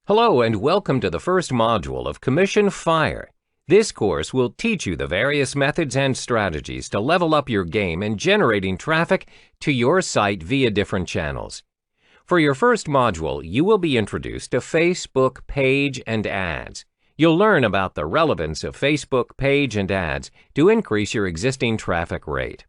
Hello and welcome to the first module of Commission Fire. This course will teach you the various methods and strategies to level up your game in generating traffic to your site via different channels. For your first module, you will be introduced to Facebook page and ads. You'll learn about the relevance of Facebook page and ads to increase your existing traffic rate.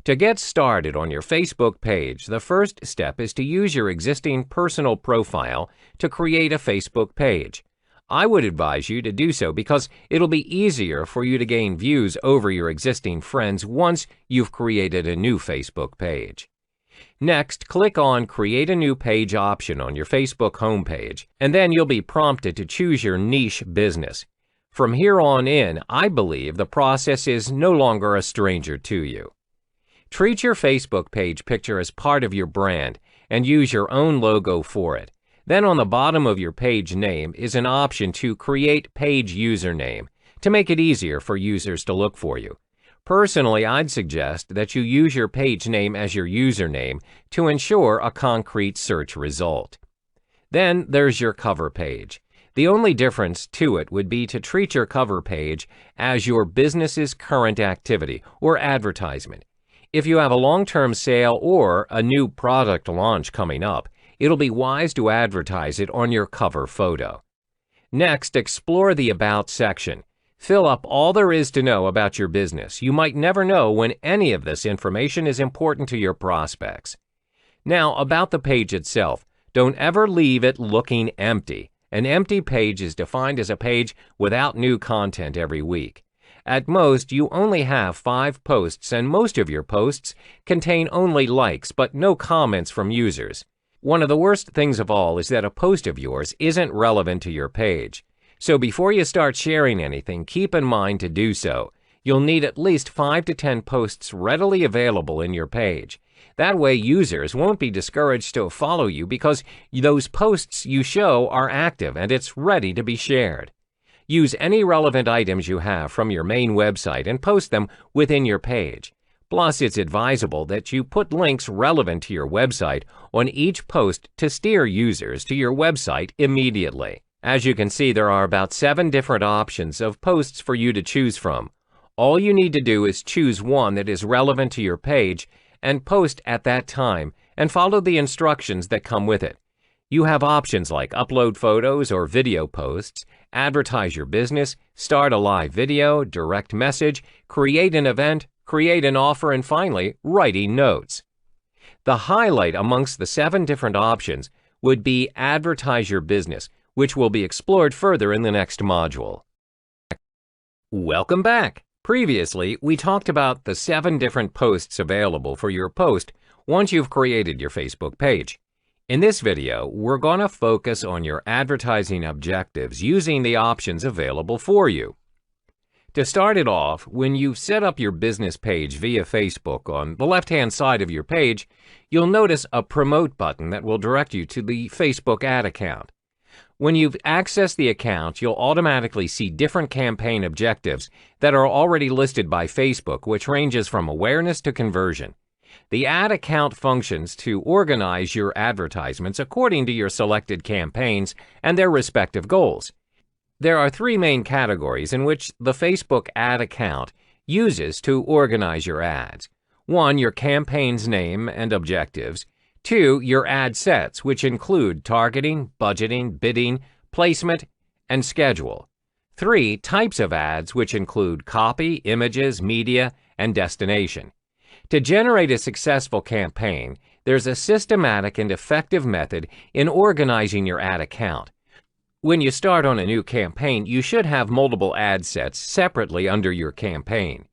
To get started on your Facebook page, the first step is to use your existing personal profile to create a Facebook page. I would advise you to do so because it'll be easier for you to gain views over your existing friends once you've created a new Facebook page. Next, click on Create a New Page option on your Facebook homepage, and then you'll be prompted to choose your niche business. From here on in, I believe the process is no longer a stranger to you. Treat your Facebook page picture as part of your brand and use your own logo for it. Then on the bottom of your page name is an option to create page username to make it easier for users to look for you. Personally, I'd suggest that you use your page name as your username to ensure a concrete search result. Then there's your cover page. The only difference to it would be to treat your cover page as your business's current activity or advertisement. If you have a long-term sale or a new product launch coming up, it'll be wise to advertise it on your cover photo. Next, explore the About section. Fill up all there is to know about your business. You might never know when any of this information is important to your prospects. Now, about the page itself, don't ever leave it looking empty. An empty page is defined as a page without new content every week. At most, you only have 5 posts, and most of your posts contain only likes but no comments from users. One of the worst things of all is that a post of yours isn't relevant to your page. So before you start sharing anything, keep in mind to do so. You'll need at least 5 to 10 posts readily available in your page. That way, users won't be discouraged to follow you because those posts you show are active and it's ready to be shared. Use any relevant items you have from your main website and post them within your page. Plus, it's advisable that you put links relevant to your website on each post to steer users to your website immediately. As you can see, there are about 7 different options of posts for you to choose from. All you need to do is choose one that is relevant to your page and post at that time and follow the instructions that come with it. You have options like upload photos or video posts, advertise your business, start a live video, direct message, create an event, create an offer, and finally, writing notes. The highlight amongst the 7 different options would be advertise your business, which will be explored further in the next module. Welcome back. Previously, we talked about the 7 different posts available for your post once you've created your Facebook page. In this video, we're going to focus on your advertising objectives using the options available for you. To start it off, when you've set up your business page via Facebook, on the left-hand side of your page, you'll notice a Promote button that will direct you to the Facebook ad account. When you've accessed the account, you'll automatically see different campaign objectives that are already listed by Facebook, which ranges from awareness to conversion. The ad account functions to organize your advertisements according to your selected campaigns and their respective goals. There are 3 main categories in which the Facebook ad account uses to organize your ads. 1, your campaign's name and objectives. 2, your ad sets, which include targeting, budgeting, bidding, placement, and schedule. 3, types of ads, which include copy, images, media, and destination. To generate a successful campaign, there's a systematic and effective method in organizing your ad account. When you start on a new campaign, you should have multiple ad sets separately under your campaign.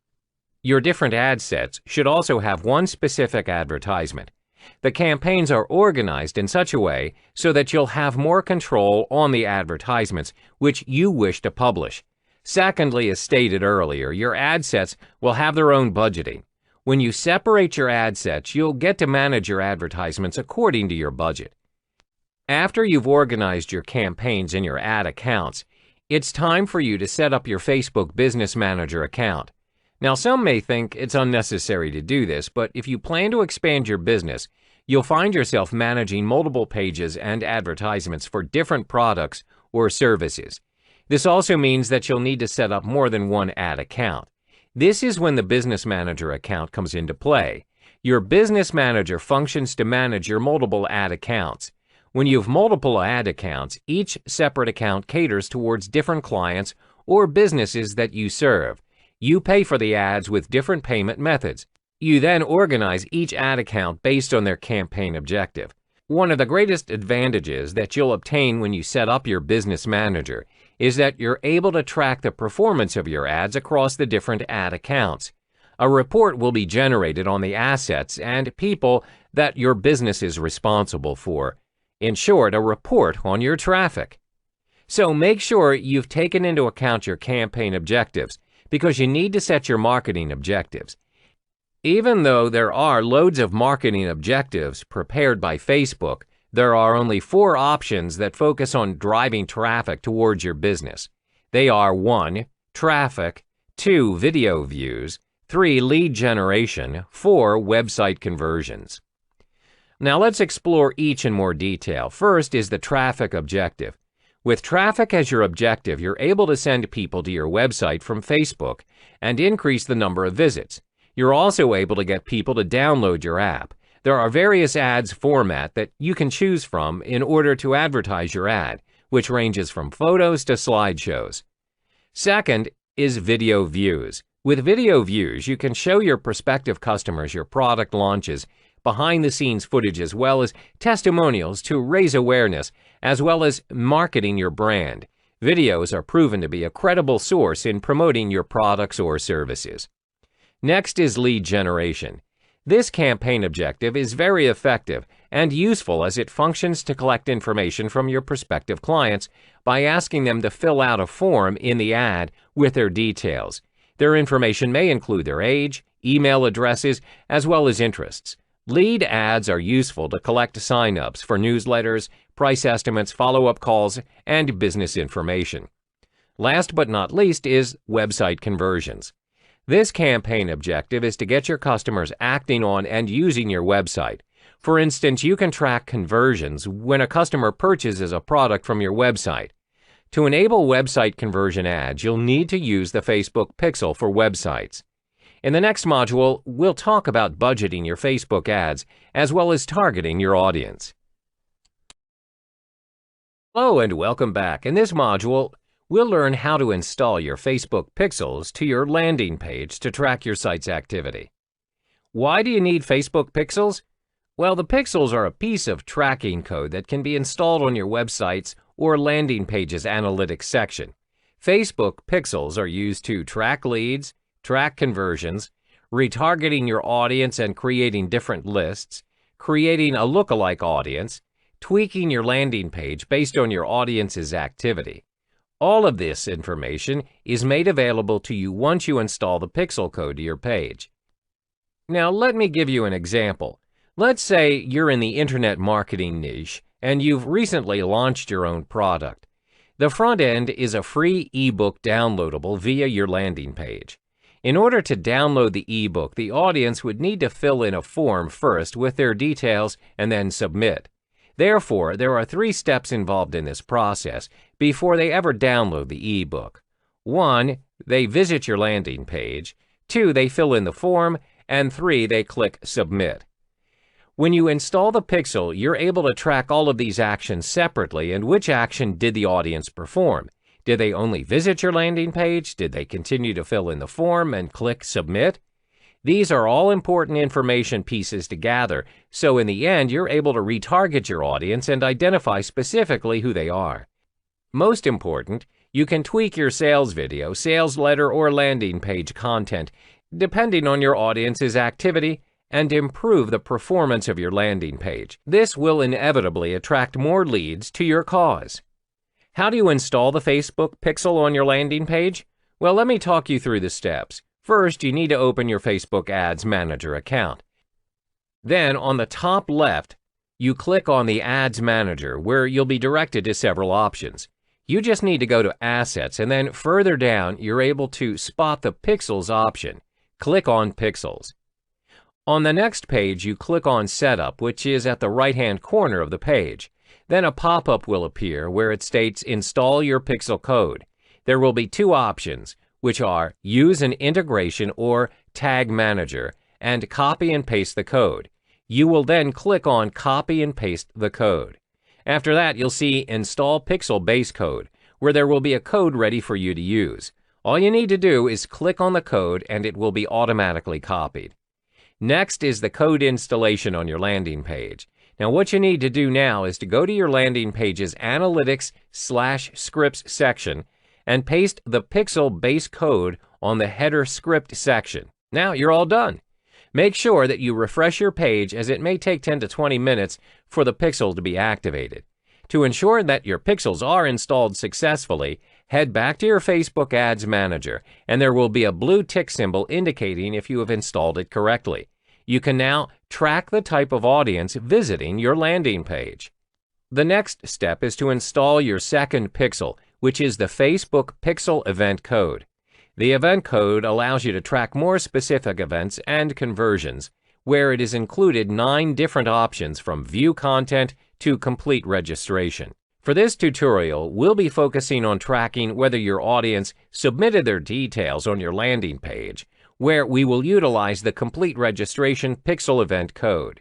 Your different ad sets should also have one specific advertisement. The campaigns are organized in such a way so that you'll have more control on the advertisements which you wish to publish. Secondly, as stated earlier, your ad sets will have their own budgeting. When you separate your ad sets, you'll get to manage your advertisements according to your budget. After you've organized your campaigns in your ad accounts, it's time for you to set up your Facebook Business Manager account. Now, some may think it's unnecessary to do this, but if you plan to expand your business, you'll find yourself managing multiple pages and advertisements for different products or services. This also means that you'll need to set up more than one ad account. This is when the Business Manager account comes into play. Your Business Manager functions to manage your multiple ad accounts. When you have multiple ad accounts, each separate account caters towards different clients or businesses that you serve. You pay for the ads with different payment methods. You then organize each ad account based on their campaign objective. One of the greatest advantages that you'll obtain when you set up your Business Manager is that you're able to track the performance of your ads across the different ad accounts. A report will be generated on the assets and people that your business is responsible for. In short, a report on your traffic. So make sure you've taken into account your campaign objectives, because you need to set your marketing objectives. Even though there are loads of marketing objectives prepared by Facebook, there are only 4 options that focus on driving traffic towards your business. They are 1. Traffic, 2. Video views, 3. Lead generation, 4. Website conversions. Now let's explore each in more detail. First is the traffic objective. With traffic as your objective, you're able to send people to your website from Facebook and increase the number of visits. You're also able to get people to download your app. There are various ads format that you can choose from in order to advertise your ad, which ranges from photos to slideshows. Second is video views. With video views, you can show your prospective customers your product launches, behind-the-scenes footage, as well as testimonials to raise awareness, as well as marketing your brand. Videos are proven to be a credible source in promoting your products or services. Next is lead generation. This campaign objective is very effective and useful as it functions to collect information from your prospective clients by asking them to fill out a form in the ad with their details. Their information may include their age, email addresses, as well as interests. Lead ads are useful to collect sign-ups for newsletters, price estimates, follow-up calls, and business information. Last but not least is website conversions. This campaign objective is to get your customers acting on and using your website. For instance, you can track conversions when a customer purchases a product from your website. To enable website conversion ads, you'll need to use the Facebook Pixel for websites. In the next module, we'll talk about budgeting your Facebook ads, as well as targeting your audience. Hello and welcome back. In this module, we'll learn how to install your Facebook Pixels to your landing page to track your site's activity. Why do you need Facebook Pixels? Well, the pixels are a piece of tracking code that can be installed on your website's or landing page's analytics section. Facebook Pixels are used to track leads, track conversions, retargeting your audience and creating different lists, creating a lookalike audience, tweaking your landing page based on your audience's activity. All of this information is made available to you once you install the Pixel code to your page. Now let me give you an example. Let's say you're in the internet marketing niche and you've recently launched your own product. The front end is a free ebook downloadable via your landing page. In order to download the ebook, the audience would need to fill in a form first with their details and then submit. Therefore, there are 3 steps involved in this process before they ever download the ebook. 1, they visit your landing page. 2, they fill in the form. And 3, they click Submit. When you install the Pixel, you're able to track all of these actions separately and which action did the audience perform. Did they only visit your landing page? Did they continue to fill in the form and click Submit? These are all important information pieces to gather, so in the end, you're able to retarget your audience and identify specifically who they are. Most important, you can tweak your sales video, sales letter, or landing page content depending on your audience's activity and improve the performance of your landing page. This will inevitably attract more leads to your cause. How do you install the Facebook Pixel on your landing page? Well, let me talk you through the steps. First, you need to open your Facebook Ads Manager account. Then, on the top left, you click on the Ads Manager, where you'll be directed to several options. You just need to go to Assets, and then further down, you're able to spot the Pixels option. Click on Pixels. On the next page, you click on Setup, which is at the right-hand corner of the page. Then a pop-up will appear where it states Install your Pixel code. There will be two options, which are Use an integration or Tag Manager and Copy and paste the code. You will then click on Copy and paste the code. After that, you'll see Install Pixel Base Code, where there will be a code ready for you to use. All you need to do is click on the code and it will be automatically copied. Next is the code installation on your landing page. Now what you need to do now is to go to your landing page's Analytics/Scripts section and paste the Pixel base code on the header script section. Now you're all done. Make sure that you refresh your page, as it may take 10 to 20 minutes for the Pixel to be activated. To ensure that your Pixels are installed successfully, head back to your Facebook Ads Manager, and there will be a blue tick symbol indicating if you have installed it correctly. You can now track the type of audience visiting your landing page. The next step is to install your second Pixel, which is the Facebook Pixel Event Code. The event code allows you to track more specific events and conversions, where it is included 9 different options from view content to complete registration. For this tutorial, we'll be focusing on tracking whether your audience submitted their details on your landing page, where we will utilize the complete registration Pixel event code.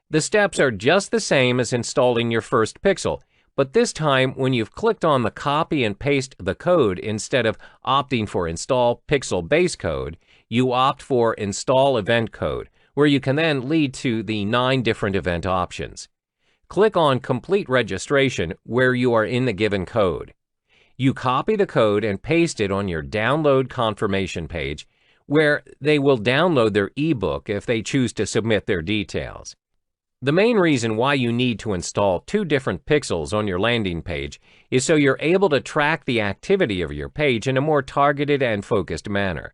The steps are just the same as installing your first Pixel, but this time when you've clicked on the copy and paste the code instead of opting for Install Pixel Base Code, you opt for Install Event Code, where you can then lead to the 9 different event options. Click on Complete Registration where you are in the given code. You copy the code and paste it on your download confirmation page, where they will download their ebook if they choose to submit their details. The main reason why you need to install 2 different Pixels on your landing page is so you're able to track the activity of your page in a more targeted and focused manner.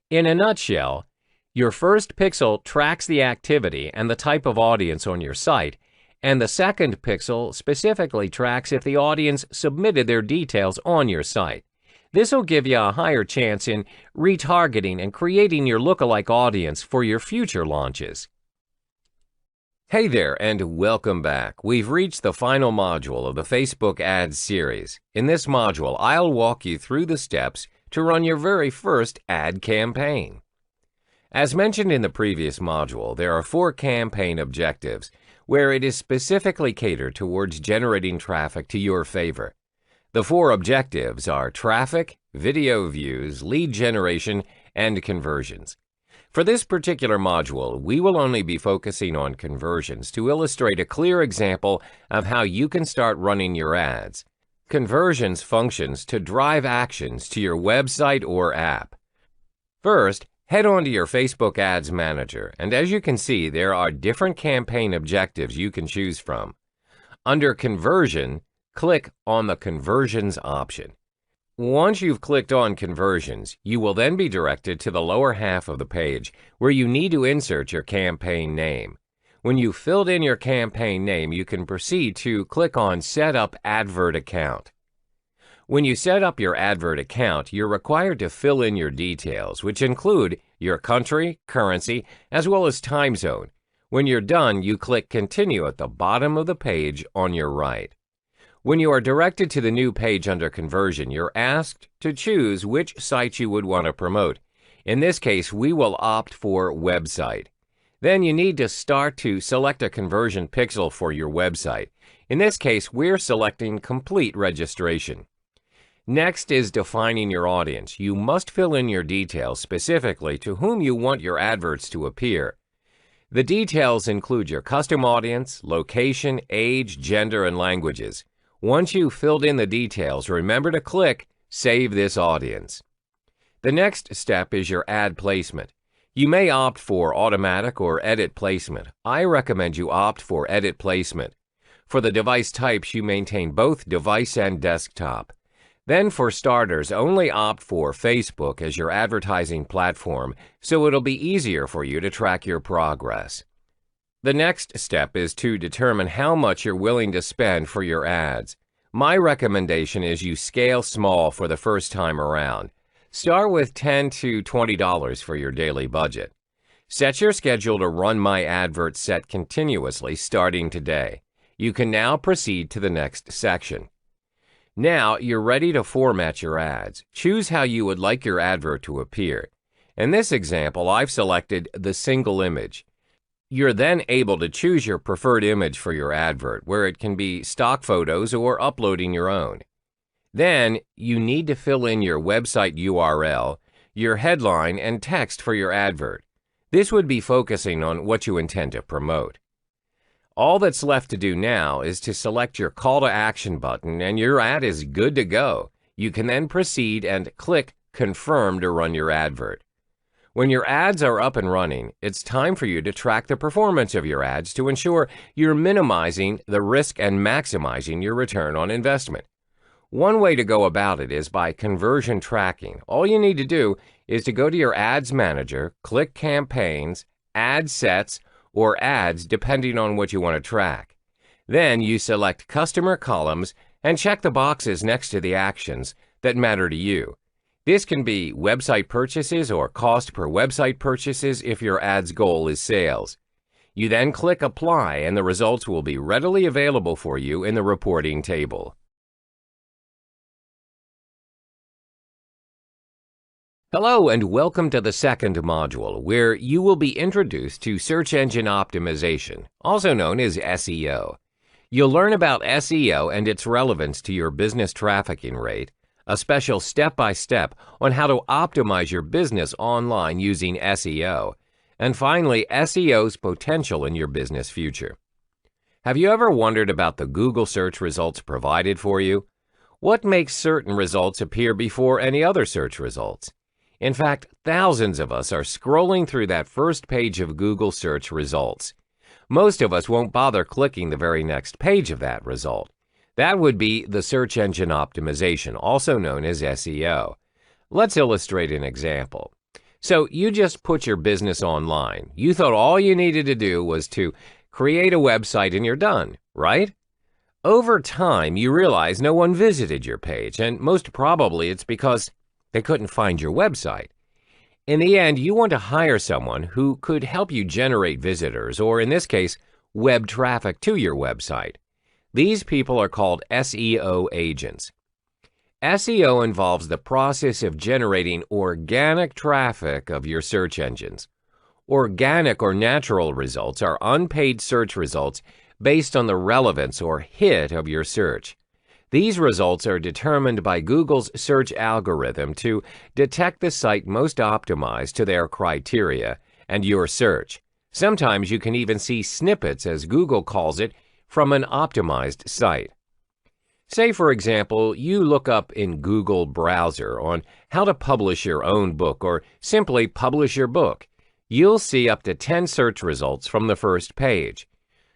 In a nutshell, your first Pixel tracks the activity and the type of audience on your site, and the second Pixel specifically tracks if the audience submitted their details on your site. This will give you a higher chance in retargeting and creating your lookalike audience for your future launches. Hey there, and welcome back. We've reached the final module of the Facebook Ads series. In this module, I'll walk you through the steps to run your very first ad campaign. As mentioned in the previous module, there are 4 campaign objectives, where it is specifically catered towards generating traffic to your favor. The 4 objectives are traffic, video views, lead generation, and conversions. For this particular module, we will only be focusing on conversions to illustrate a clear example of how you can start running your ads. Conversions functions to drive actions to your website or app. First, head on to your Facebook Ads Manager, and as you can see, there are different campaign objectives you can choose from. Under Conversion, click on the Conversions option. Once you've clicked on Conversions, you will then be directed to the lower half of the page where you need to insert your campaign name. When you've filled in your campaign name, you can proceed to click on Set Up Advert Account. When you set up your advert account, you're required to fill in your details, which include your country, currency, as well as time zone. When you're done, you click Continue at the bottom of the page on your right. When you are directed to the new page under Conversion, you're asked to choose which site you would want to promote. In this case, we will opt for Website. Then you need to start to select a conversion pixel for your website. In this case, we're selecting Complete Registration. Next is defining your audience. You must fill in your details specifically to whom you want your adverts to appear. The details include your custom audience, location, age, gender, and languages. Once you've filled in the details, remember to click Save this audience. The next step is your ad placement. You may opt for automatic or edit placement. I recommend you opt for edit placement. For the device types, you maintain both device and desktop. Then for starters, only opt for Facebook as your advertising platform, so it'll be easier for you to track your progress. The next step is to determine how much you're willing to spend for your ads. My recommendation is you scale small for the first time around. Start with $10 to $20 for your daily budget. Set your schedule to run My Advert Set continuously starting today. You can now proceed to the next section. Now you're ready to format your ads. Choose how you would like your advert to appear. In this example, I've selected the single image. You're then able to choose your preferred image for your advert, where it can be stock photos or uploading your own. Then, you need to fill in your website URL, your headline, and text for your advert. This would be focusing on what you intend to promote. All that's left to do now is to select your call to action button and your ad is good to go. You can then proceed and click Confirm to run your advert. When your ads are up and running, it's time for you to track the performance of your ads to ensure you're minimizing the risk and maximizing your return on investment. One way to go about it is by conversion tracking. All you need to do is to go to your Ads Manager, click Campaigns, Ad Sets, or Ads depending on what you want to track. Then you select Customer Columns and check the boxes next to the actions that matter to you. This can be website purchases or cost per website purchases if your ad's goal is sales. You then click Apply and the results will be readily available for you in the reporting table. Hello and welcome to the second module, where you will be introduced to search engine optimization, also known as SEO. You'll learn about SEO and its relevance to your business trafficking rate, a special step-by-step on how to optimize your business online using SEO, and finally, SEO's potential in your business future. Have you ever wondered about the Google search results provided for you? What makes certain results appear before any other search results? In fact, thousands of us are scrolling through that first page of Google search results. Most of us won't bother clicking the very next page of that result. That would be the search engine optimization, also known as SEO. Let's illustrate an example. So you just put your business online. You thought all you needed to do was to create a website and you're done, right? Over time, you realize no one visited your page, and most probably it's because they couldn't find your website. In the end, you want to hire someone who could help you generate visitors, or in this case, web traffic to your website. These people are called SEO agents. SEO involves the process of generating organic traffic of your search engines. Organic or natural results are unpaid search results based on the relevance or hit of your search. These results are determined by Google's search algorithm to detect the site most optimized to their criteria and your search. Sometimes you can even see snippets, as Google calls it, from an optimized site. Say, for example, you look up in Google browser on how to publish your own book or simply publish your book. You'll see up to 10 search results from the first page.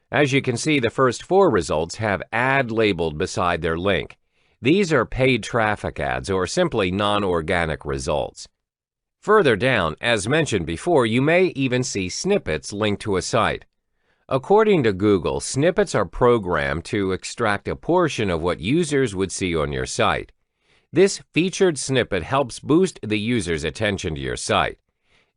As you can see, the first 4 results have ad labeled beside their link. These are paid traffic ads or simply non-organic results. Further down, as mentioned before, you may even see snippets linked to a site. According to Google, snippets are programmed to extract a portion of what users would see on your site. This featured snippet helps boost the user's attention to your site.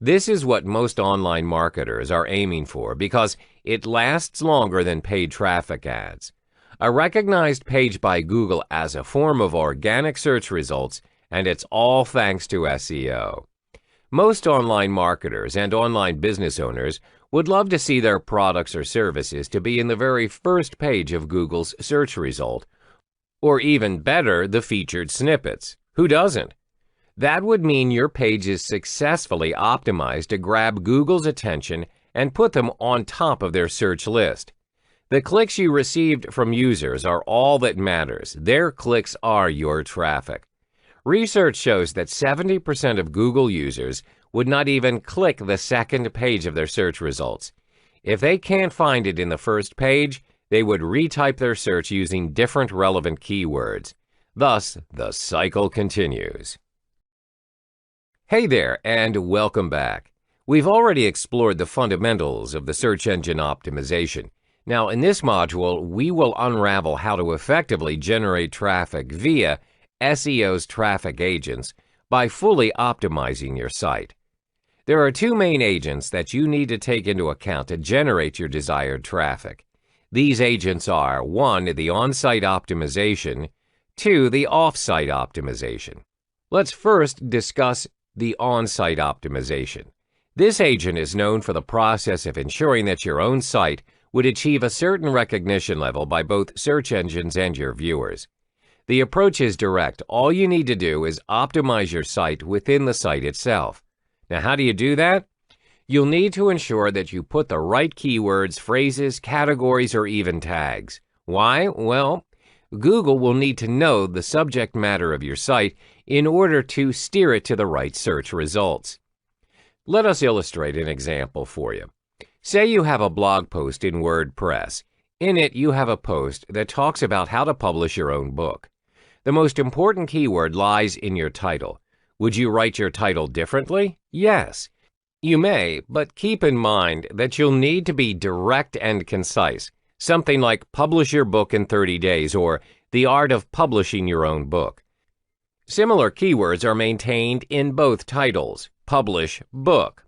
This is what most online marketers are aiming for because it lasts longer than paid traffic ads. A recognized page by Google as a form of organic search results, and it's all thanks to SEO. Most online marketers and online business owners would love to see their products or services to be in the very first page of Google's search result, or even better, the featured snippets. Who doesn't? That would mean your page is successfully optimized to grab Google's attention and put them on top of their search list. The clicks you received from users are all that matters. Their clicks are your traffic. Research shows that 70% of Google users would not even click the second page of their search results. If they can't find it in the first page, they would retype their search using different relevant keywords. Thus, the cycle continues. Hey there, and welcome back. We've already explored the fundamentals of the search engine optimization. Now, in this module, we will unravel how to effectively generate traffic via SEO's traffic agents by fully optimizing your site. There are two main agents that you need to take into account to generate your desired traffic. These agents are 1. The on-site optimization, 2. The off-site optimization. Let's first discuss the on-site optimization. This agent is known for the process of ensuring that your own site would achieve a certain recognition level by both search engines and your viewers. The approach is direct. All you need to do is optimize your site within the site itself. Now, how do you do that? You'll need to ensure that you put the right keywords, phrases, categories, or even tags. Why? Well, Google will need to know the subject matter of your site in order to steer it to the right search results. Let us illustrate an example for you. Say you have a blog post in WordPress. In it, you have a post that talks about how to publish your own book. The most important keyword lies in your title. Would you write your title differently? Yes. You may, but keep in mind that you'll need to be direct and concise. Something like publish your book in 30 days or the art of publishing your own book. Similar keywords are maintained in both titles. Publish book.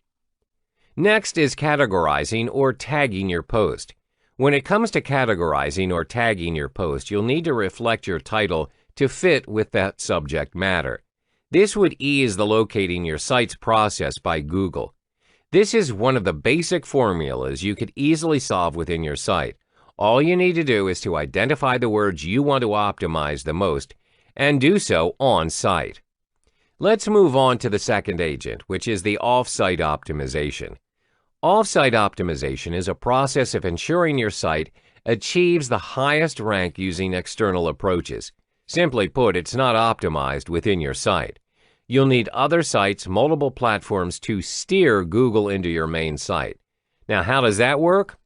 Next is categorizing or tagging your post. When it comes to categorizing or tagging your post, you'll need to reflect your title to fit with that subject matter. This would ease the locating your site's process by Google. This is one of the basic formulas you could easily solve within your site. All you need to do is to identify the words you want to optimize the most and do so on site. Let's move on to the second agent, which is the off-site optimization. Off-site optimization is a process of ensuring your site achieves the highest rank using external approaches. Simply put, it's not optimized within your site. You'll need other sites, multiple platforms to steer Google into your main site. Now, how does that work?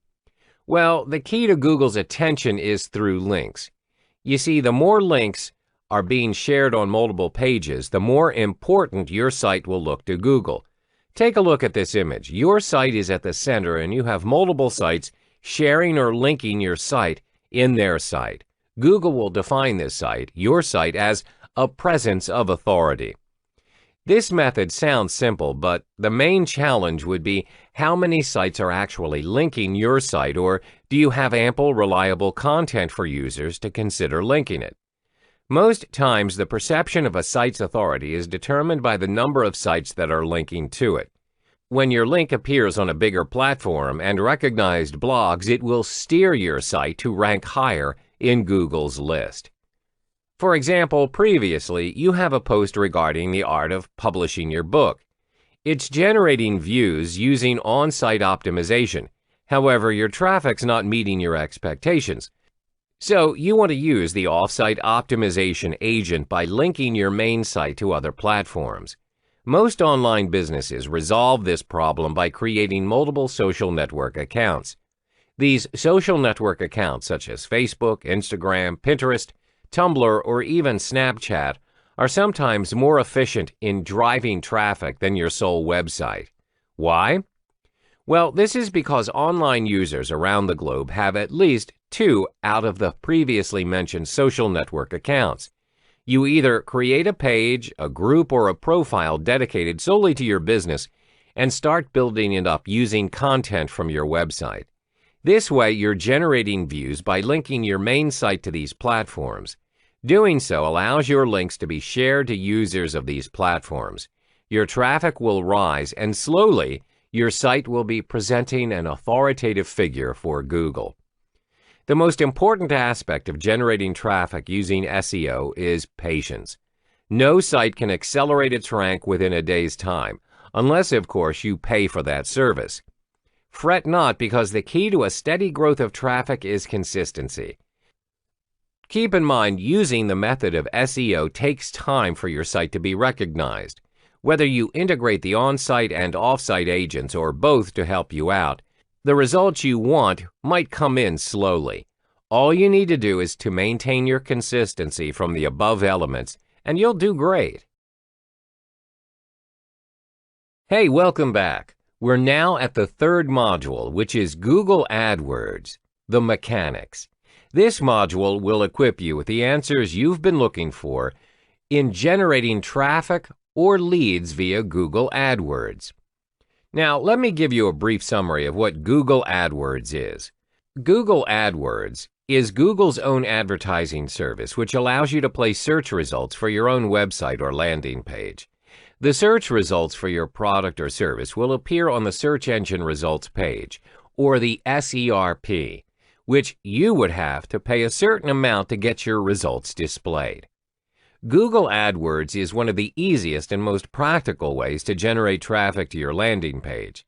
Well, the key to Google's attention is through links. You see, the more links are being shared on multiple pages, the more important your site will look to Google. Take a look at this image. Your site is at the center and you have multiple sites sharing or linking your site in their site. Google will define this site, your site, as a presence of authority. This method sounds simple, but the main challenge would be how many sites are actually linking your site, or do you have ample, reliable content for users to consider linking it? Most times, the perception of a site's authority is determined by the number of sites that are linking to it. When your link appears on a bigger platform and recognized blogs, it will steer your site to rank higher in Google's list. For example, previously, you have a post regarding the art of publishing your book. It's generating views using on-site optimization. However, your traffic's not meeting your expectations. So you want to use the off-site optimization agent by linking your main site to other platforms. Most online businesses resolve this problem by creating multiple social network accounts. These social network accounts, such as Facebook, Instagram, Pinterest, Tumblr, or even Snapchat, are sometimes more efficient in driving traffic than your sole website. Why? Well, this is because online users around the globe have at least 2 out of the previously mentioned social network accounts. You either create a page, a group, or a profile dedicated solely to your business and start building it up using content from your website. This way, you're generating views by linking your main site to these platforms. Doing so allows your links to be shared to users of these platforms. Your traffic will rise, and slowly, your site will be presenting an authoritative figure for Google. The most important aspect of generating traffic using SEO is patience. No site can accelerate its rank within a day's time, unless, of course, you pay for that service. Fret not, because the key to a steady growth of traffic is consistency. Keep in mind, using the method of SEO takes time for your site to be recognized. Whether you integrate the on-site and off-site agents or both to help you out, the results you want might come in slowly. All you need to do is to maintain your consistency from the above elements, and you'll do great. Hey, welcome back. We're now at the third module, which is Google AdWords, the mechanics. This module will equip you with the answers you've been looking for in generating traffic or leads via Google AdWords. Now, let me give you a brief summary of what Google AdWords is. Google AdWords is Google's own advertising service which allows you to place search results for your own website or landing page. The search results for your product or service will appear on the search engine results page, or the SERP, which you would have to pay a certain amount to get your results displayed. Google AdWords is one of the easiest and most practical ways to generate traffic to your landing page.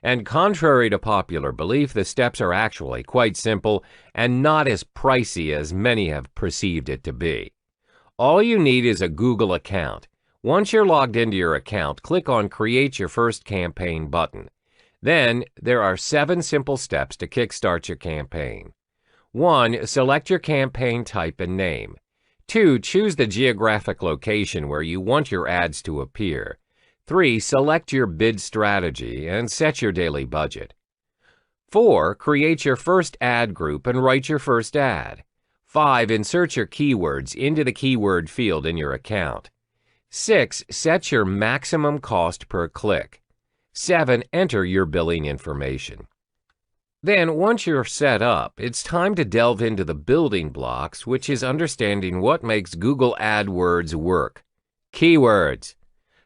And contrary to popular belief, the steps are actually quite simple and not as pricey as many have perceived it to be. All you need is a Google account. Once you're logged into your account, click on Create Your First Campaign button. Then, there are 7 simple steps to kickstart your campaign. 1. Select your campaign type and name. 2. Choose the geographic location where you want your ads to appear. 3. Select your bid strategy and set your daily budget. 4. Create your first ad group and write your first ad. 5. Insert your keywords into the keyword field in your account. 6. Set your maximum cost per click. 7. Enter your billing information. Then, once you're set up, it's time to delve into the building blocks, which is understanding what makes Google AdWords work. Keywords.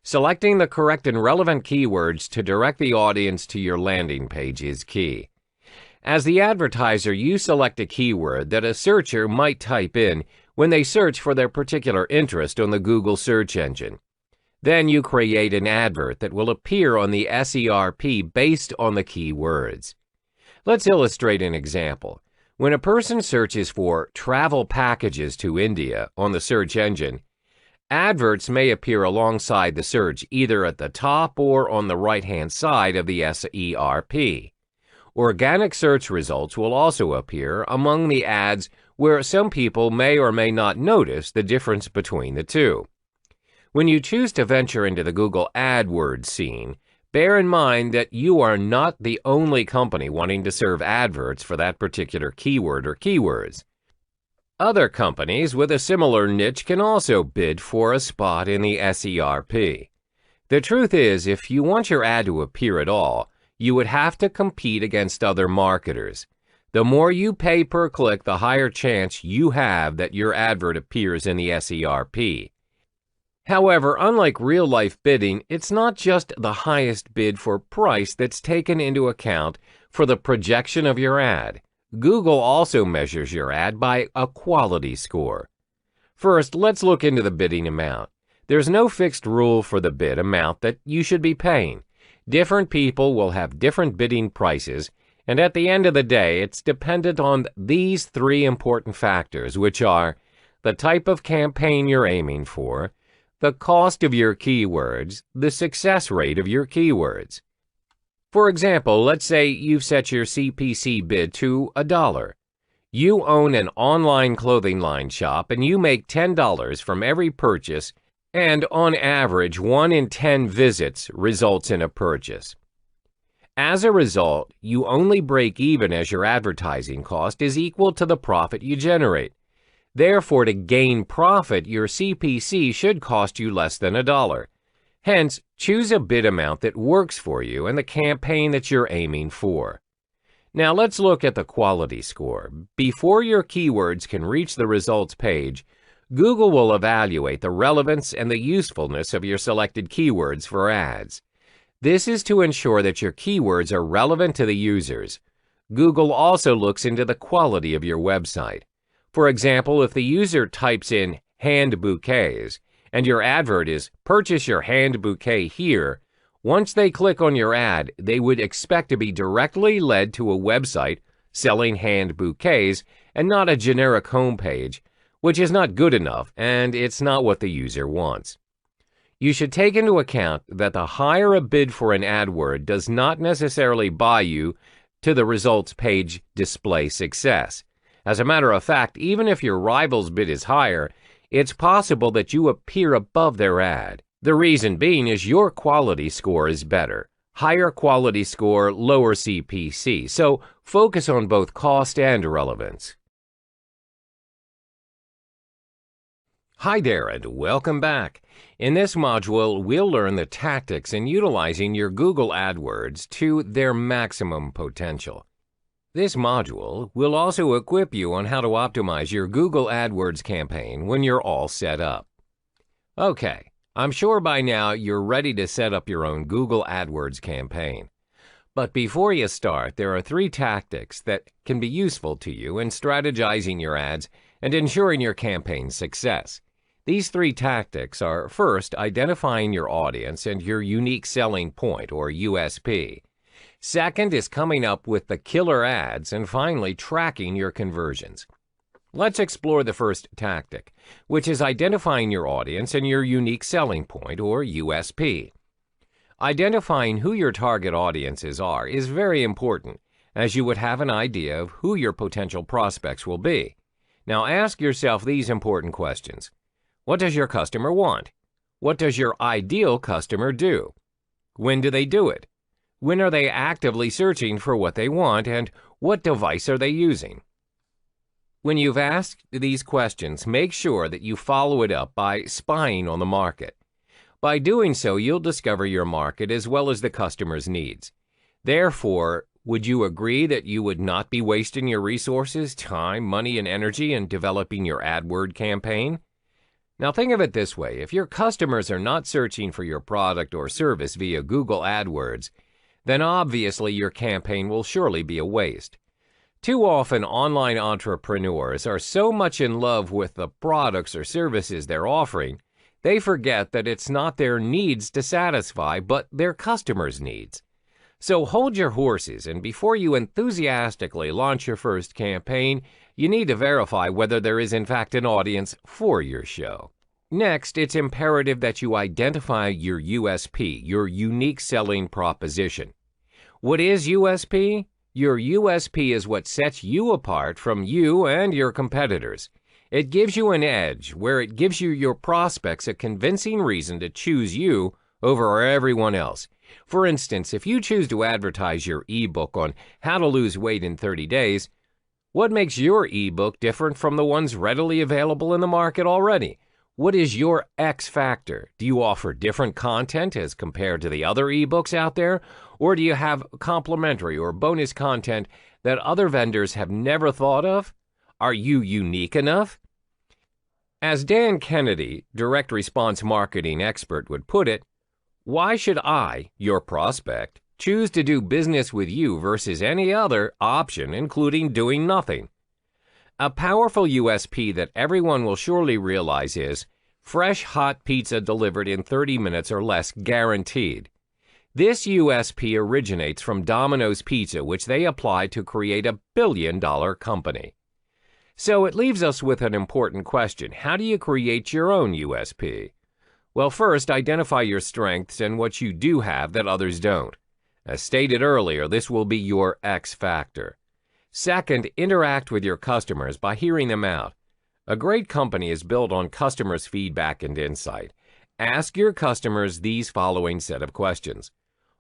Selecting the correct and relevant keywords to direct the audience to your landing page is key. As the advertiser, you select a keyword that a searcher might type in when they search for their particular interest on the Google search engine. Then you create an advert that will appear on the SERP based on the keywords. Let's illustrate an example. When a person searches for travel packages to India on the search engine, adverts may appear alongside the search either at the top or on the right-hand side of the SERP. Organic search results will also appear among the ads where some people may or may not notice the difference between the two. When you choose to venture into the Google AdWords scene, bear in mind that you are not the only company wanting to serve adverts for that particular keyword or keywords. Other companies with a similar niche can also bid for a spot in the SERP. The truth is, if you want your ad to appear at all, you would have to compete against other marketers. The more you pay per click, the higher chance you have that your advert appears in the SERP. However, unlike real-life bidding, it's not just the highest bid for price that's taken into account for the projection of your ad. Google also measures your ad by a quality score. First, let's look into the bidding amount. There's no fixed rule for the bid amount that you should be paying. Different people will have different bidding prices, and at the end of the day, it's dependent on these 3 important factors, which are the type of campaign you're aiming for, the cost of your keywords, the success rate of your keywords. For example, let's say you've set your CPC bid to $1. You own an online clothing line shop and you make $10 from every purchase, and on average, 1 in 10 visits results in a purchase. As a result, you only break even as your advertising cost is equal to the profit you generate. Therefore, to gain profit, your CPC should cost you less than $1. Hence, choose a bid amount that works for you and the campaign that you're aiming for. Now, let's look at the quality score. Before your keywords can reach the results page, Google will evaluate the relevance and the usefulness of your selected keywords for ads. This is to ensure that your keywords are relevant to the users. Google also looks into the quality of your website. For example, if the user types in hand bouquets and your advert is "Purchase your hand bouquet here," once they click on your ad, they would expect to be directly led to a website selling hand bouquets and not a generic homepage, which is not good enough and it's not what the user wants. You should take into account that the higher a bid for an ad word does not necessarily buy you to the results page display success. As a matter of fact, even if your rival's bid is higher, it's possible that you appear above their ad. The reason being is your quality score is better. Higher quality score, lower CPC, so focus on both cost and relevance. Hi there and welcome back. In this module, we'll learn the tactics in utilizing your Google AdWords to their maximum potential. This module will also equip you on how to optimize your Google AdWords campaign when you're all set up. Okay, I'm sure by now you're ready to set up your own Google AdWords campaign. But before you start, there are 3 tactics that can be useful to you in strategizing your ads and ensuring your campaign's success. These 3 tactics are, first, identifying your audience and your unique selling point, or USP. Second is coming up with the killer ads, and finally, tracking your conversions. Let's explore the first tactic, which is identifying your audience and your unique selling point, or USP. Identifying who your target audiences are is very important, as you would have an idea of who your potential prospects will be. Now ask yourself these important questions. What does your customer want? What does your ideal customer do? When do they do it? When are they actively searching for what they want, and what device are they using? When you've asked these questions, make sure that you follow it up by spying on the market. By doing so, you'll discover your market as well as the customer's needs. Therefore, would you agree that you would not be wasting your resources, time, money, and energy in developing your AdWord campaign? Now think of it this way. If your customers are not searching for your product or service via Google AdWords, then obviously your campaign will surely be a waste. Too often, online entrepreneurs are so much in love with the products or services they're offering, they forget that it's not their needs to satisfy, but their customers' needs. So hold your horses, and before you enthusiastically launch your first campaign, you need to verify whether there is in fact an audience for your show. Next, it's imperative that you identify your USP, your unique selling proposition. What is USP? Your USP is what sets you apart from you and your competitors. It gives you an edge where it gives you your prospects a convincing reason to choose you over everyone else. For instance, if you choose to advertise your ebook on how to lose weight in 30 days, what makes your ebook different from the ones readily available in the market already? What is your X factor? Do you offer different content as compared to the other ebooks out there? Or do you have complementary or bonus content that other vendors have never thought of? Are you unique enough? As Dan Kennedy, direct response marketing expert, would put it, why should I, your prospect, choose to do business with you versus any other option, including doing nothing? A powerful USP that everyone will surely realize is fresh hot pizza delivered in 30 minutes or less guaranteed. This USP originates from Domino's Pizza, which they applied to create a billion-dollar company. So it leaves us with an important question. How do you create your own USP? Well, first, identify your strengths and what you do have that others don't. As stated earlier, this will be your X factor. Second, interact with your customers by hearing them out. A great company is built on customers' feedback and insight. Ask your customers these following set of questions.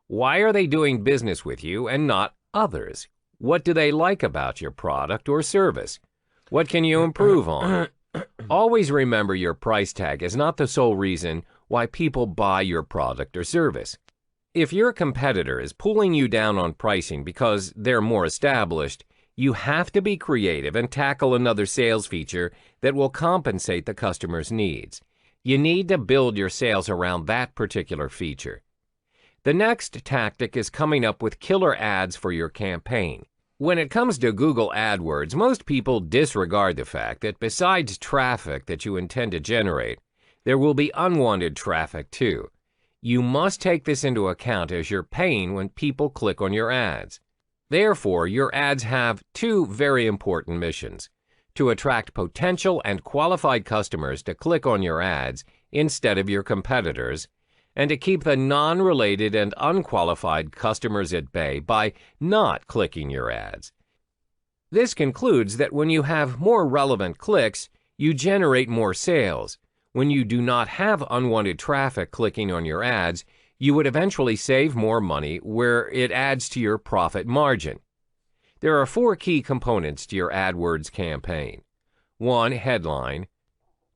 Why are they doing business with you and not others? What do they like about your product or service? What can you improve on? Always remember your price tag is not the sole reason why people buy your product or service. If your competitor is pulling you down on pricing because they're more established, you have to be creative and tackle another sales feature that will compensate the customer's needs. You need to build your sales around that particular feature. The next tactic is coming up with killer ads for your campaign. When it comes to Google AdWords, most people disregard the fact that besides traffic that you intend to generate, there will be unwanted traffic too. You must take this into account as you're paying when people click on your ads. Therefore, your ads have 2 very important missions: to attract potential and qualified customers to click on your ads instead of your competitors, and to keep the non-related and unqualified customers at bay by not clicking your ads. This concludes that when you have more relevant clicks, you generate more sales. When you do not have unwanted traffic clicking on your ads, you would eventually save more money where it adds to your profit margin. There are 4 key components to your AdWords campaign. 1. Headline.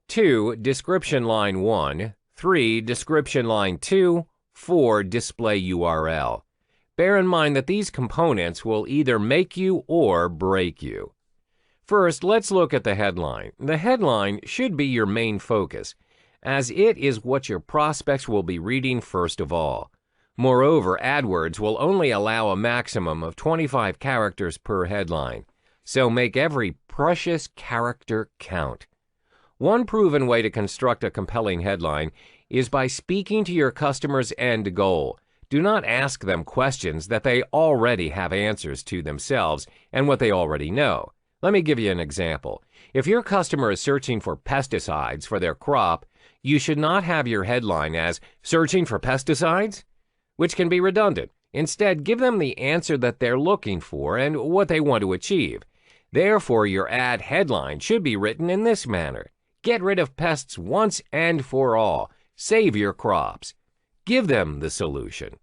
2. Description line 1, 3. Description line 2, 4. Display URL. Bear in mind that these components will either make you or break you. First, let's look at the headline. The headline should be your main focus, as it is what your prospects will be reading first of all. Moreover, AdWords will only allow a maximum of 25 characters per headline, so make every precious character count. One proven way to construct a compelling headline is by speaking to your customer's end goal. Do not ask them questions that they already have answers to themselves and what they already know. Let me give you an example. If your customer is searching for pesticides for their crop, you should not have your headline as "Searching for pesticides?" which can be redundant. Instead, give them the answer that they're looking for and what they want to achieve. Therefore, your ad headline should be written in this manner: Get rid of pests once and for all. Save your crops. Give them the solution.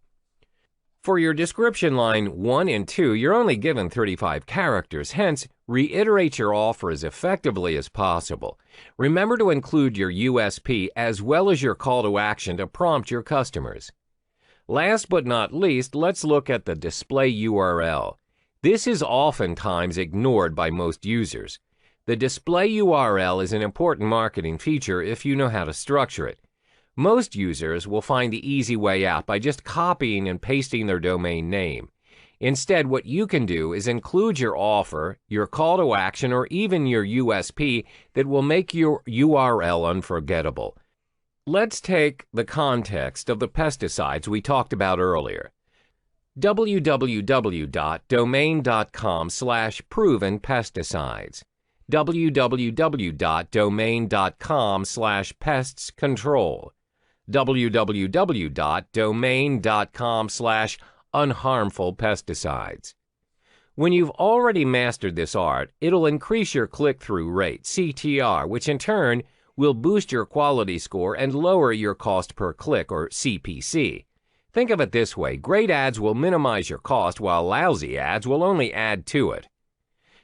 For your description line 1 and 2, you're only given 35 characters, hence, reiterate your offer as effectively as possible. Remember to include your USP as well as your call to action to prompt your customers. Last but not least, let's look at the display URL. This is oftentimes ignored by most users. The display URL is an important marketing feature if you know how to structure it. Most users will find the easy way out by just copying and pasting their domain name. Instead, what you can do is include your offer, your call to action, or even your USP that will make your URL unforgettable. Let's take the context of the pesticides we talked about earlier. www.domain.com/provenpesticides. www.domain.com/pestscontrol. www.domain.com/unharmfulpesticides. When you've already mastered this art, it'll increase your click-through rate, CTR, which in turn will boost your quality score and lower your cost per click, or CPC. Think of it this way: great ads will minimize your cost, while lousy ads will only add to it.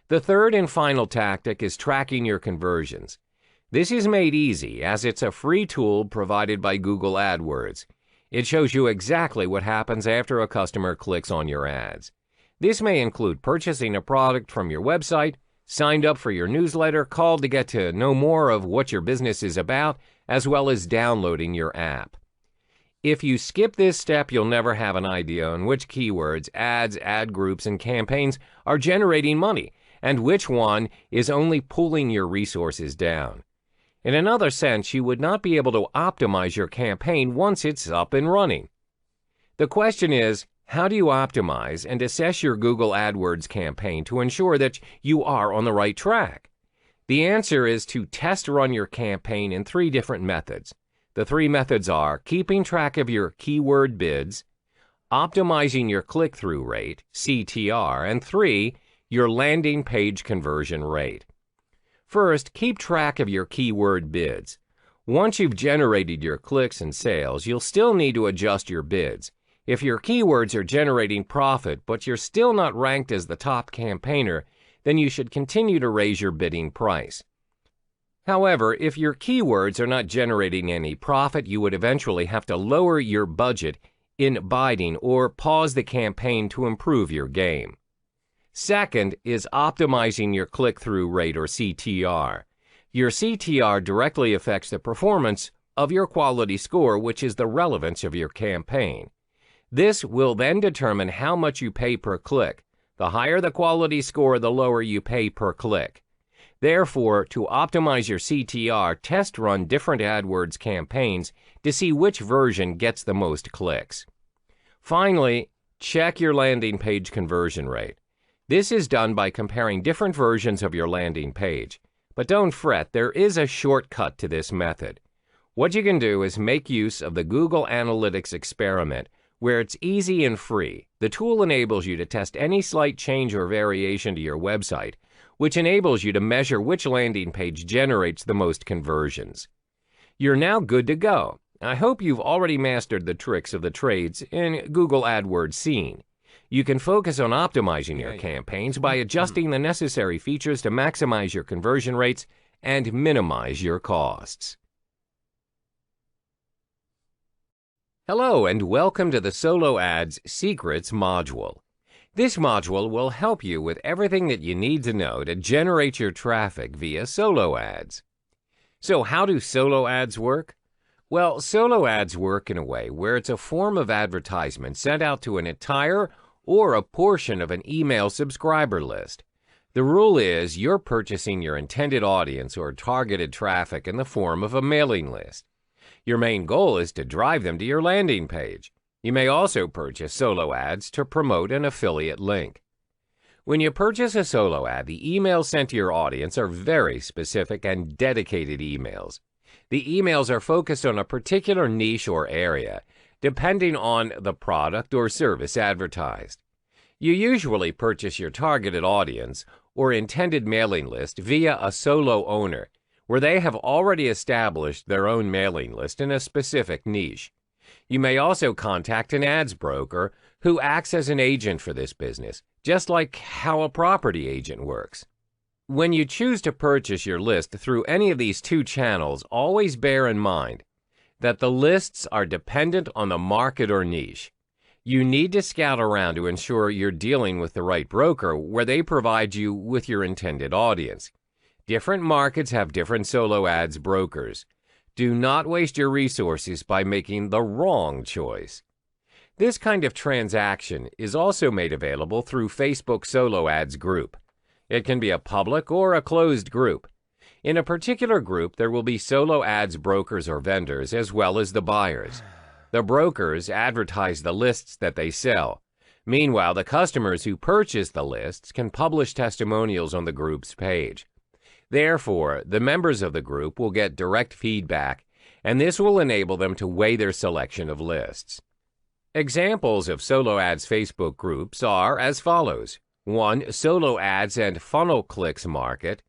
The third and final tactic is tracking your conversions. This is made easy as it's a free tool provided by Google AdWords. It shows you exactly what happens after a customer clicks on your ads. This may include purchasing a product from your website, signed up for your newsletter, called to get to know more of what your business is about, as well as downloading your app. If you skip this step, you'll never have an idea on which keywords, ads, ad groups, and campaigns are generating money, and which one is only pulling your resources down. In another sense, you would not be able to optimize your campaign once it's up and running. The question is, how do you optimize and assess your Google AdWords campaign to ensure that you are on the right track? The answer is to test run your campaign in 3 different methods. The 3 methods are keeping track of your keyword bids, optimizing your click-through rate, CTR, and 3, your landing page conversion rate. First, keep track of your keyword bids. Once you've generated your clicks and sales, you'll still need to adjust your bids. If your keywords are generating profit, but you're still not ranked as the top campaigner, then you should continue to raise your bidding price. However, if your keywords are not generating any profit, you would eventually have to lower your budget in bidding or pause the campaign to improve your game. Second is optimizing your click-through rate, or CTR. Your CTR directly affects the performance of your quality score, which is the relevance of your campaign. This will then determine how much you pay per click. The higher the quality score, the lower you pay per click. Therefore, to optimize your CTR, test run different AdWords campaigns to see which version gets the most clicks. Finally, check your landing page conversion rate. This is done by comparing different versions of your landing page. But don't fret, there is a shortcut to this method. What you can do is make use of the Google Analytics experiment, where it's easy and free. The tool enables you to test any slight change or variation to your website, which enables you to measure which landing page generates the most conversions. You're now good to go. I hope you've already mastered the tricks of the trades in Google AdWords scene. You can focus on optimizing your campaigns by adjusting the necessary features to maximize your conversion rates and minimize your costs. Hello and welcome to the Solo Ads Secrets module. This module will help you with everything that you need to know to generate your traffic via solo ads. So how do solo ads work? Well, solo ads work in a way where it's a form of advertisement sent out to an entire or a portion of an email subscriber list. The rule is you're purchasing your intended audience or targeted traffic in the form of a mailing list. Your main goal is to drive them to your landing page. You may also purchase solo ads to promote an affiliate link. When you purchase a solo ad, the emails sent to your audience are very specific and dedicated emails. The emails are focused on a particular niche or area, depending on the product or service advertised. You usually purchase your targeted audience or intended mailing list via a solo owner, where they have already established their own mailing list in a specific niche. You may also contact an ads broker who acts as an agent for this business, just like how a property agent works. When you choose to purchase your list through any of these two channels, always bear in mind that the lists are dependent on the market or niche. You need to scout around to ensure you're dealing with the right broker where they provide you with your intended audience. Different markets have different solo ads brokers. Do not waste your resources by making the wrong choice. This kind of transaction is also made available through Facebook Solo Ads Group. It can be a public or a closed group. In a particular group, there will be solo ads brokers or vendors as well as the buyers. The brokers advertise the lists that they sell. Meanwhile, the customers who purchase the lists can publish testimonials on the group's page. Therefore, the members of the group will get direct feedback, and this will enable them to weigh their selection of lists. Examples of solo ads Facebook groups are as follows. 1. Solo ads and funnel clicks market.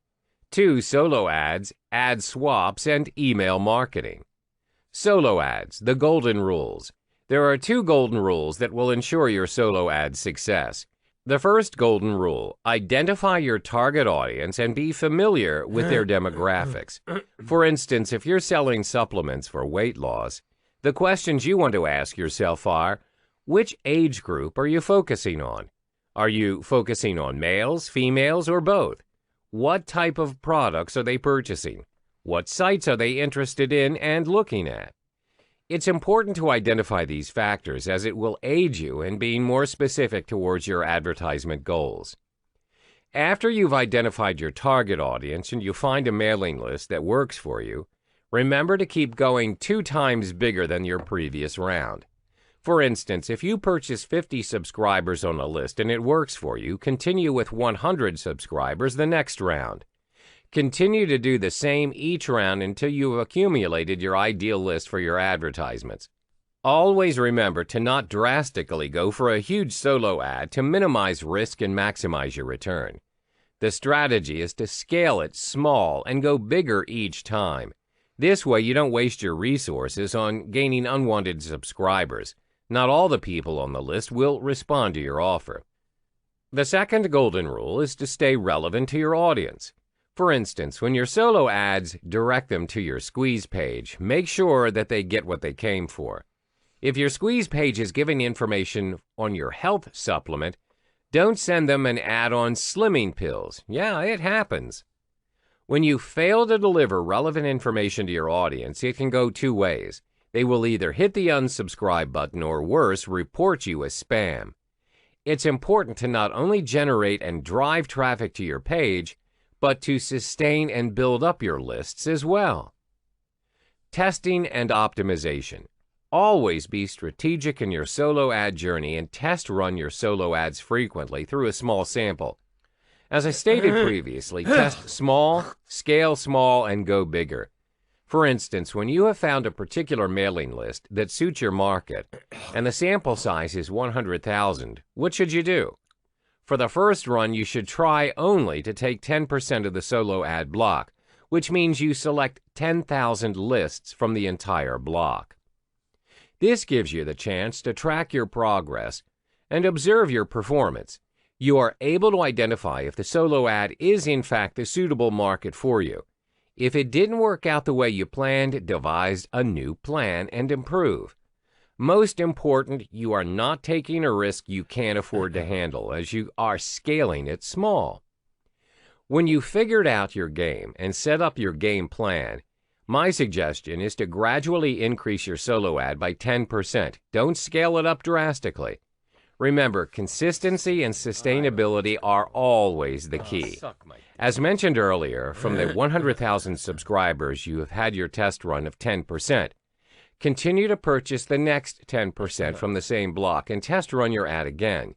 2. Solo ads, ad swaps, and email marketing. Solo ads, the golden rules. There are 2 golden rules that will ensure your solo ad success. The first golden rule, identify your target audience and be familiar with their demographics. For instance, if you're selling supplements for weight loss, the questions you want to ask yourself are, which age group are you focusing on? Are you focusing on males, females, or both? What type of products are they purchasing? What sites are they interested in and looking at? It's important to identify these factors as it will aid you in being more specific towards your advertisement goals. After you've identified your target audience and you find a mailing list that works for you, remember to keep going 2 times bigger than your previous round. For instance, if you purchase 50 subscribers on a list and it works for you, continue with 100 subscribers the next round. Continue to do the same each round until you've accumulated your ideal list for your advertisements. Always remember to not drastically go for a huge solo ad to minimize risk and maximize your return. The strategy is to scale it small and go bigger each time. This way you don't waste your resources on gaining unwanted subscribers. Not all the people on the list will respond to your offer. The second golden rule is to stay relevant to your audience. For instance, when your solo ads direct them to your squeeze page, make sure that they get what they came for. If your squeeze page is giving information on your health supplement, don't send them an ad on slimming pills. Yeah, it happens. When you fail to deliver relevant information to your audience, it can go 2 ways. They will either hit the unsubscribe button or worse, report you as spam. It's important to not only generate and drive traffic to your page, but to sustain and build up your lists as well. Testing and optimization. Always be strategic in your solo ad journey and test run your solo ads frequently through a small sample. As I stated previously, test small, scale small, and go bigger. For instance, when you have found a particular mailing list that suits your market and the sample size is 100,000, what should you do? For the first run, you should try only to take 10% of the solo ad block, which means you select 10,000 lists from the entire block. This gives you the chance to track your progress and observe your performance. You are able to identify if the solo ad is in fact the suitable market for you. If it didn't work out the way you planned, devise a new plan and improve. Most important, you are not taking a risk you can't afford to handle, as you are scaling it small. When you figured out your game and set up your game plan, my suggestion is to gradually increase your solo ad by 10%. Don't scale it up drastically. Remember, consistency and sustainability are always the key. As mentioned earlier, from the 100,000 subscribers you have had your test run of 10%, continue to purchase the next 10% from the same block and test run your ad again.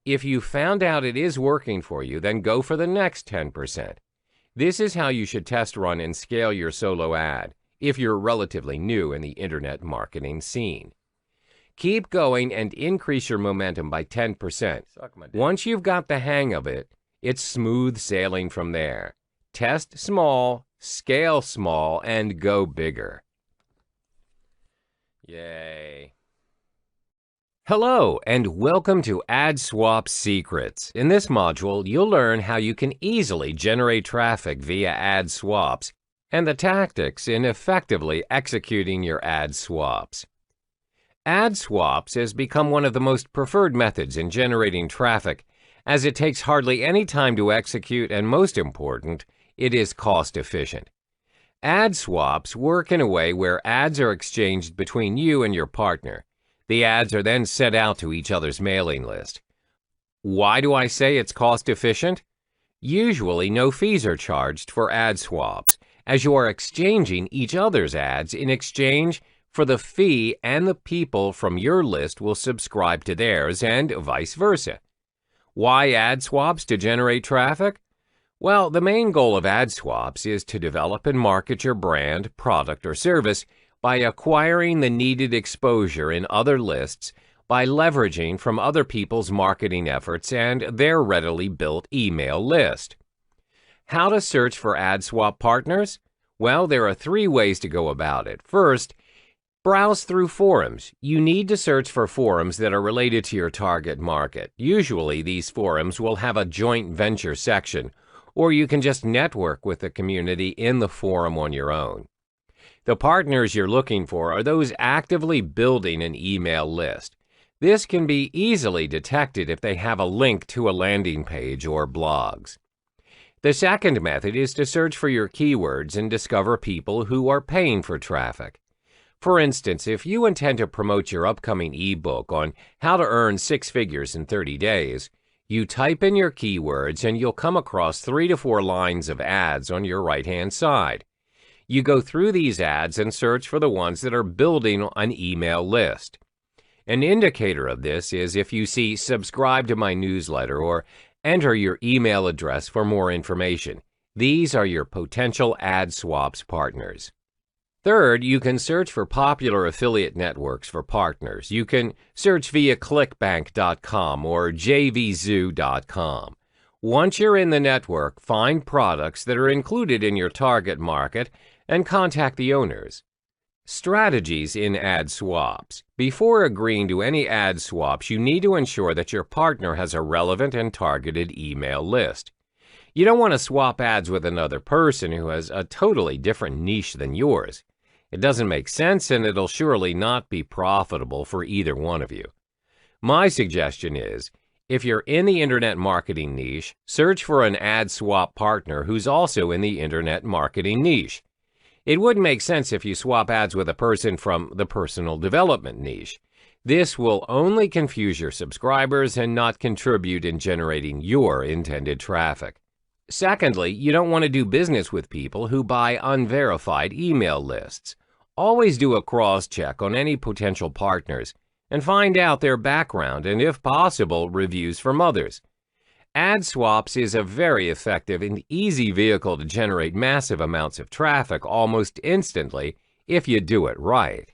If you found out it is working for you, then go for the next 10%. This is how you should test run and scale your solo ad if you're relatively new in the internet marketing scene. Keep going and increase your momentum by 10%. Once you've got the hang of it, it's smooth sailing from there. Test small, scale small, and go bigger. Yay. Hello, and welcome to AdSwap Secrets. In this module, you'll learn how you can easily generate traffic via ad swaps and the tactics in effectively executing your ad swaps. Ad swaps has become one of the most preferred methods in generating traffic, as it takes hardly any time to execute, and most important, it is cost efficient. Ad swaps work in a way where ads are exchanged between you and your partner. The ads are then sent out to each other's mailing list. Why do I say it's cost efficient? Usually, no fees are charged for ad swaps, as you are exchanging each other's ads in exchange for the fee, and the people from your list will subscribe to theirs and vice versa. Why ad swaps to generate traffic? Well, the main goal of ad swaps is to develop and market your brand, product, or service by acquiring the needed exposure in other lists by leveraging from other people's marketing efforts and their readily built email list. How to search for ad swap partners? Well, there are 3 ways to go about it. First, browse through forums. You need to search for forums that are related to your target market. Usually, these forums will have a joint venture section, or you can just network with the community in the forum on your own. The partners you're looking for are those actively building an email list. This can be easily detected if they have a link to a landing page or blogs. The second method is to search for your keywords and discover people who are paying for traffic. For instance, if you intend to promote your upcoming ebook on how to earn 6 figures in 30 days, you type in your keywords and you'll come across 3 to 4 lines of ads on your right-hand side. You go through these ads and search for the ones that are building an email list. An indicator of this is if you see "subscribe to my newsletter" or "enter your email address for more information." These are your potential ad swaps partners. Third, you can search for popular affiliate networks for partners. You can search via clickbank.com or jvzoo.com. Once you're in the network, find products that are included in your target market and contact the owners. Strategies in ad swaps. Before agreeing to any ad swaps, you need to ensure that your partner has a relevant and targeted email list. You don't want to swap ads with another person who has a totally different niche than yours. It doesn't make sense, and it'll surely not be profitable for either one of you. My suggestion is, if you're in the internet marketing niche, search for an ad swap partner who's also in the internet marketing niche. It wouldn't make sense if you swap ads with a person from the personal development niche. This will only confuse your subscribers and not contribute in generating your intended traffic. Secondly, you don't want to do business with people who buy unverified email lists. Always do a cross-check on any potential partners and find out their background and, if possible, reviews from others. Ad swaps is a very effective and easy vehicle to generate massive amounts of traffic almost instantly if you do it right.